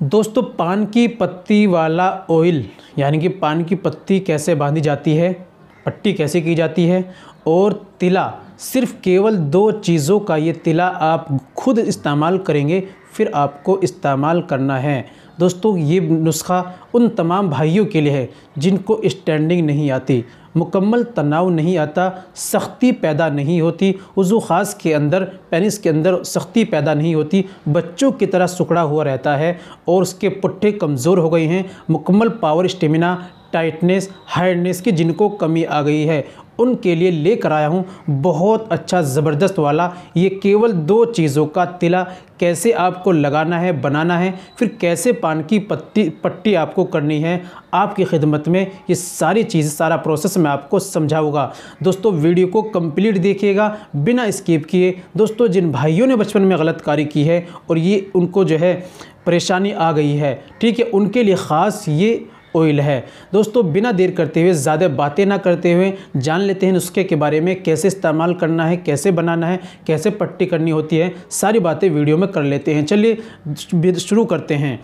दोस्तों पान की पत्ती वाला ऑयल यानी कि पान की पत्ती कैसे बांधी जाती है, पट्टी कैसे की जाती है और तिला, सिर्फ केवल 2 चीज़ों का ये तिला आप खुद इस्तेमाल करेंगे फिर आपको इस्तेमाल करना है। दोस्तों ये नुस्खा उन तमाम भाइयों के लिए है जिनको स्टैंडिंग नहीं आती, मुकम्मल तनाव नहीं आता, सख्ती पैदा नहीं होती, वज़ू ख़ास के अंदर पेनिस के अंदर सख्ती पैदा नहीं होती, बच्चों की तरह सुकड़ा हुआ रहता है और उसके पुट्ठे कमज़ोर हो गए हैं, मुकम्मल पावर, स्टेमिना, टाइटनेस, हार्डनेस की जिनको कमी आ गई है उनके लिए लेकर आया हूँ बहुत अच्छा ज़बरदस्त वाला ये केवल 2 चीज़ों का तिला कैसे आपको लगाना है, बनाना है, फिर कैसे पान की पट्टी आपको करनी है। आपकी खिदमत में ये सारी चीज़, सारा प्रोसेस मैं आपको समझाऊंगा। दोस्तों वीडियो को कंप्लीट देखिएगा बिना स्किप किए। दोस्तों जिन भाइयों ने बचपन में गलतकारी की है और ये उनको जो है परेशानी आ गई है, ठीक है, उनके लिए ख़ास ये ऑयल है। दोस्तों बिना देर करते हुए, ज़्यादा बातें ना करते हुए जान लेते हैं नुस्खे के बारे में, कैसे इस्तेमाल करना है, कैसे बनाना है, कैसे पट्टी करनी होती है, सारी बातें वीडियो में कर लेते हैं। चलिए शुरू करते हैं।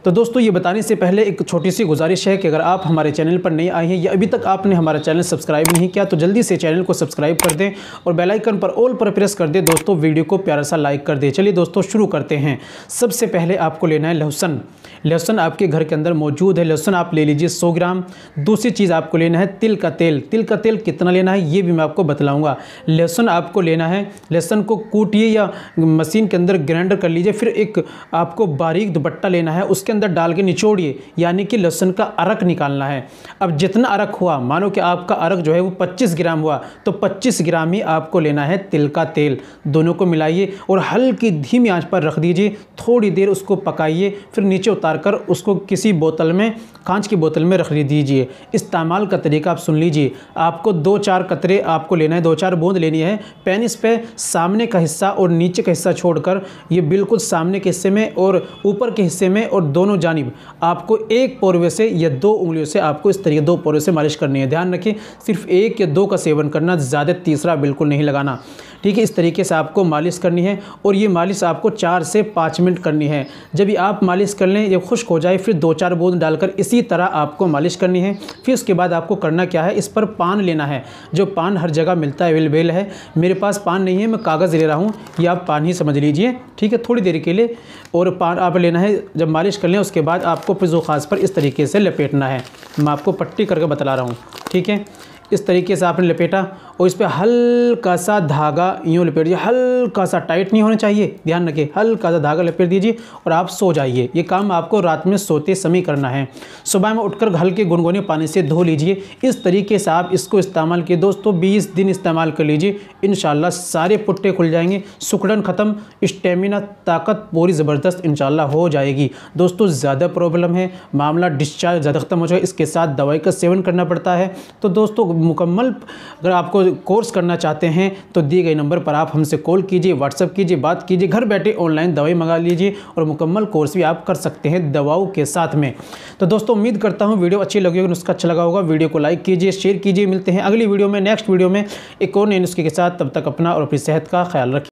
तो दोस्तों ये बताने से पहले एक छोटी सी गुजारिश है कि अगर आप हमारे चैनल पर नए आए हैं या अभी तक आपने हमारा चैनल सब्सक्राइब नहीं किया तो जल्दी से चैनल को सब्सक्राइब कर दें और बेल आइकन पर ऑल पर प्रेस कर दें। दोस्तों वीडियो को प्यारा सा लाइक कर दें। चलिए दोस्तों शुरू करते हैं। सबसे पहले आपको लेना है लहसुन। लहसुन आपके घर के अंदर मौजूद है, लहसुन आप ले लीजिए 100 ग्राम। दूसरी चीज़ आपको लेना है तिल का तेल। तिल का तेल कितना लेना है ये भी मैं आपको बतलाऊँगा। लहसुन आपको लेना है, लहसुन को कूटिए या मशीन के अंदर ग्राइंडर कर लीजिए। फिर एक आपको बारीक दुपट्टा लेना है, उसके अंदर डाल के निचोड़िए, यानी कि लहसुन का अरक निकालना है। अब जितना अरक हुआ, मानो कि आपका अरक जो है वो 25 ग्राम हुआ तो 25 ग्राम ही आपको लेना है तिल का तेल। दोनों को मिलाइए और हल्की धीमी आंच पर रख दीजिए, थोड़ी देर उसको पकाइए। फिर नीचे उतारकर उसको किसी बोतल में, कांच की बोतल में रख दीजिए। इस्तेमाल का तरीका आप सुन लीजिए। आपको 2-4 कतरे आपको लेना है, 2-4 बूंद लेनी है। पेनिस पे सामने का हिस्सा और नीचे का हिस्सा छोड़कर ये बिल्कुल सामने के हिस्से में और ऊपर के हिस्से में और दोनों जानिब आपको एक पोरवे से या 2 उंगलियों से आपको इस तरीके 2 पोरवे से मालिश करनी है। ध्यान रखिए सिर्फ 1 या 2 का सेवन करना, ज़्यादा तीसरा बिल्कुल नहीं लगाना, ठीक है। इस तरीके से आपको मालिश करनी है और ये मालिश आपको 4 से 5 मिनट करनी है। जब भी आप मालिश कर लें, जब खुश्क हो जाए, फिर 2-4 बूंद डालकर इसी तरह आपको मालिश करनी है। फिर उसके बाद आपको करना क्या है, इस पर पान लेना है। जो पान हर जगह मिलता है, अवेलेबल है। मेरे पास पान नहीं है, मैं कागज़ ले रहा हूँ, ये आप पान ही समझ लीजिए, ठीक है, थोड़ी देर के लिए। और पान आप लेना है। जब मालिश कर लें उसके बाद आपको फिज़ो ख़ास पर इस तरीके से लपेटना है। मैं आपको पट्टी करके बतला रहा हूँ, ठीक है। इस तरीके से आपने लपेटा और इस पर हल्का सा धागा यूँ लपेट दीजिए, हल्का सा, टाइट नहीं होना चाहिए, ध्यान रखिए। हल्का सा धागा लपेट दीजिए और आप सो जाइए। ये काम आपको रात में सोते समय करना है। सुबह में उठकर हल्के गुनगुने पानी से धो लीजिए। इस तरीके से आप इसको इस्तेमाल किए दोस्तों 20 दिन इस्तेमाल कर लीजिए, इंशाल्लाह सारे पुट्टे खुल जाएंगे, सुकड़न ख़त्म, स्टेमिना, ताकत पूरी ज़बरदस्त इंशाल्लाह हो जाएगी। दोस्तों ज़्यादा प्रॉब्लम है, मामला डिस्चार्ज ज़्यादा ख़त्म हो जाए, इसके साथ दवाई का सेवन करना पड़ता है। तो दोस्तों मुकम्मल अगर आपको कोर्स करना चाहते हैं तो दिए गए नंबर पर आप हमसे कॉल कीजिए, व्हाट्सअप कीजिए, बात कीजिए, घर बैठे ऑनलाइन दवाई मंगा लीजिए और मुकम्मल कोर्स भी आप कर सकते हैं दवाओं के साथ में। तो दोस्तों उम्मीद करता हूं वीडियो अच्छी लगी होगी, नुस्खा अच्छा लगा होगा। वीडियो को लाइक कीजिए, शेयर कीजिए। मिलते हैं अगली वीडियो में, नेक्स्ट वीडियो में एक और नए नुस्खे के साथ। तब तक अपना और अपनी सेहत का ख्याल रखिए।